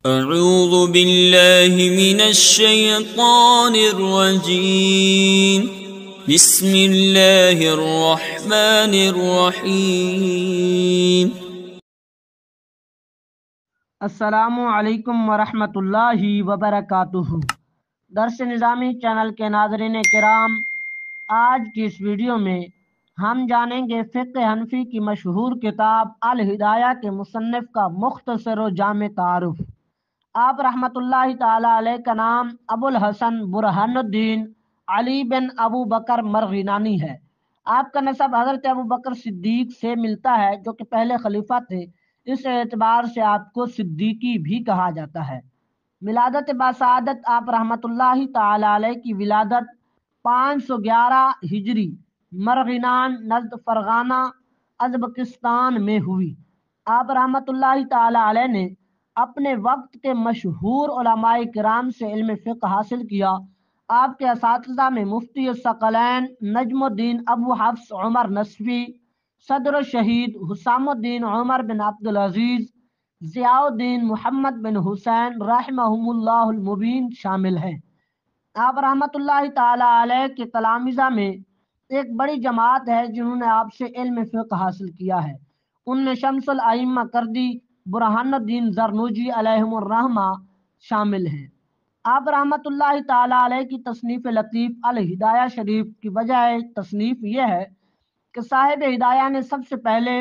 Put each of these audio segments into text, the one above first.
اعوذ باللہ من الشیطان الرجیم بسم اللہ الرحمن الرحیم۔ السلام علیکم ورحمۃ اللہ وبرکاتہ۔ درس نظامی چینل کے ناظرین کرام، آج کی اس ویڈیو میں ہم جانیں گے فقہ حنفی کی مشہور کتاب الہدایہ کے مصنف کا مختصر و جامع تعارف۔ آپ رحمۃ اللہ تعالی علیہ کا نام ابو الحسن برہان الدین علی بن ابو بکر مرغینانی ہے۔ آپ کا نسب حضرت ابو بکر صدیق سے ملتا ہے جو کہ پہلے خلیفہ تھے، اس اعتبار سے آپ کو صدیقی بھی کہا جاتا ہے۔ ولادت باسعادت آپ رحمۃ اللہ تعالی علیہ کی ولادت 511 ہجری مرغینان نزد فرغانہ ازبکستان میں ہوئی۔ آپ رحمۃ اللہ تعالی علیہ نے اپنے وقت کے مشہور علماء کرام سے علم فقہ حاصل کیا۔ آپ کے اساتذہ میں مفتی الثقلین نجم الدین ابو حفص عمر نصفی، صدر الشہید حسام الدین عمر بن عبد العزیز، ضیاء الدین محمد بن حسین رحمہم اللہ المبین شامل ہیں۔ آپ رحمۃ اللہ تعالی علیہ کے تلامذہ میں ایک بڑی جماعت ہے جنہوں نے آپ سے علم فقہ حاصل کیا ہے۔ ان میں شمس الائمہ کردی، برہان الدین زرنوجی علیہم الرحمہ شامل ہیں۔ آپ رحمۃ اللہ تعالی علیہ کی تصنیف لطیف الہدایہ شریف کی وجہ تصنیف یہ ہے کہ صاحب ہدایہ نے سب سے پہلے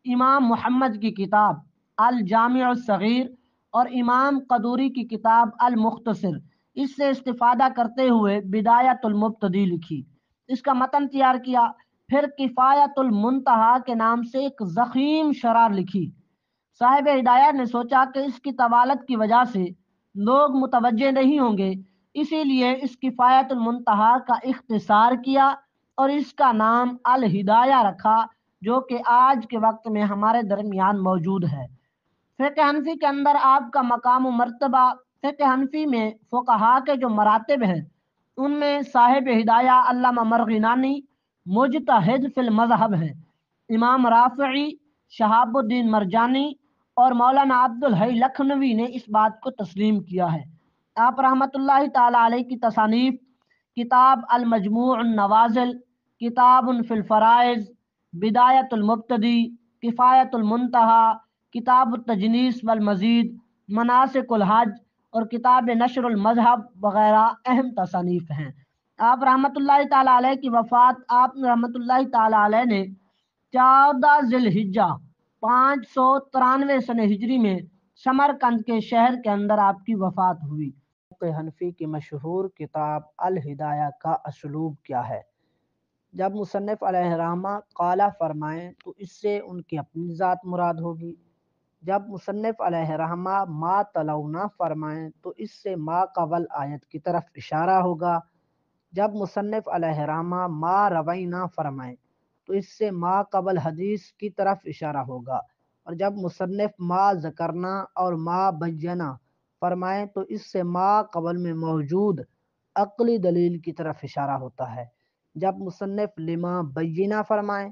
امام محمد کی کتاب الجامع الصغیر اور امام قدوری کی کتاب المختصر، اس سے استفادہ کرتے ہوئے بدایۃ المبتدی لکھی، اس کا متن تیار کیا۔ پھر کفایۃ المنتہا کے نام سے ایک ضخیم شرح لکھی۔ صاحب ہدایہ نے سوچا کہ اس کی طوالت کی وجہ سے لوگ متوجہ نہیں ہوں گے، اسی لیے اس کفایۃ المنتہا کا اختصار کیا اور اس کا نام الہدایہ رکھا، جو کہ آج کے وقت میں ہمارے درمیان موجود ہے۔ فقہ حنفی کے اندر آپ کا مقام و مرتبہ، فقہ حنفی میں فقہا کے جو مراتب ہیں ان میں صاحب ہدایہ علامہ مرغینانی مجتہد فی المذہب ہیں، امام رافعی، شہاب الدین مرجانی اور مولانا عبد الحی لکھنوی نے اس بات کو تسلیم کیا ہے۔ آپ رحمۃ اللہ تعالی علیہ کی تصانیف کتاب المجموع النوازل، کتاب فی الفرائض، بدایۃ المبتدی، کفایۃ المنتہا، کتاب التجنیس والمزید، مناسک الحج اور کتاب نشر المذہب وغیرہ اہم تصانیف ہیں۔ آپ رحمۃ اللہ تعالی علیہ کی وفات آپ رحمۃ اللہ تعالی علیہ نے 14 ذی الحجہ 593 سن ہجری میں سمرقند کے شہر کے اندر آپ کی وفات ہوئی۔ فقہ حنفی کی مشہور کتاب الہدایہ کا اسلوب کیا ہے؟ جب مصنف علیہ رحمہ قالا فرمائیں تو اس سے ان کی اپنی ذات مراد ہوگی۔ جب مصنف علیہ رحمہ ما تلونا فرمائیں تو اس سے ما قبل آیت کی طرف اشارہ ہوگا۔ جب مصنف علیہ رحمہ ما روینا فرمائیں تو اس سے ما قبل حدیث کی طرف اشارہ ہوگا، اور جب مصنف ما ذکرنا اور ما بینا فرمائیں تو اس سے ما قبل میں موجود عقلی دلیل کی طرف اشارہ ہوتا ہے۔ جب مصنف لما بینا فرمائیں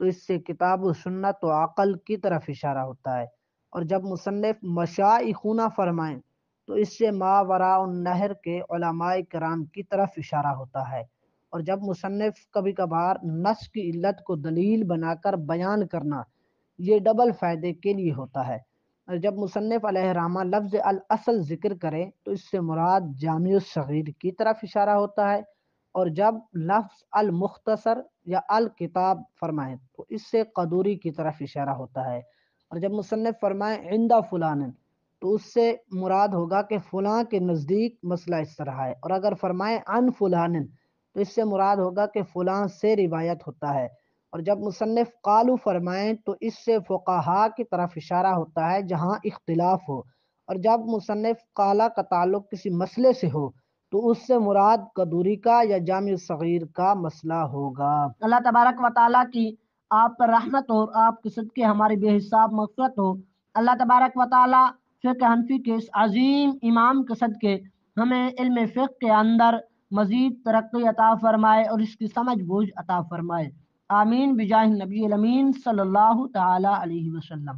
تو اس سے کتاب و سنت و عقل کی طرف اشارہ ہوتا ہے، اور جب مصنف مشائخونا فرمائیں تو اس سے ما وراء النہر کے علماء کرام کی طرف اشارہ ہوتا ہے، اور جب مصنف کبھی کبھار نص کی علت کو دلیل بنا کر بیان کرنا، یہ ڈبل فائدے کے لیے ہوتا ہے۔ اور جب مصنف علیہ رحمہ لفظ الاصل ذکر کریں تو اس سے مراد جامع الصغیر کی طرف اشارہ ہوتا ہے، اور جب لفظ المختصر یا الکتاب فرمائیں تو اس سے قدوری کی طرف اشارہ ہوتا ہے، اور جب مصنف فرمائیں عند فلان تو اس سے مراد ہوگا کہ فلاں کے نزدیک مسئلہ اس طرح ہے، اور اگر فرمائیں عن فلان تو اس سے مراد ہوگا کہ فلاں سے روایت ہوتا ہے، اور جب مصنف قالو فرمائیں تو اس سے فقہا کی طرف اشارہ ہوتا ہے جہاں اختلاف ہو، اور جب مصنف قالا کا تعلق کسی مسئلے سے ہو تو اس سے مراد قدوری کا یا جامع صغیر کا مسئلہ ہوگا۔ اللہ تبارک و تعالیٰ کی آپ پر رحمت ہو، آپ کے صدقے ہماری بے حساب مغفرت ہو۔ اللہ تبارک و تعالیٰ فقہ حنفی کے اس عظیم امام کے صدقے ہمیں علم فقہ کے اندر مزید ترقی عطا فرمائے اور اس کی سمجھ بوجھ عطا فرمائے۔ آمین بجاہ نبی الامین صلی اللہ تعالی علیہ وسلم۔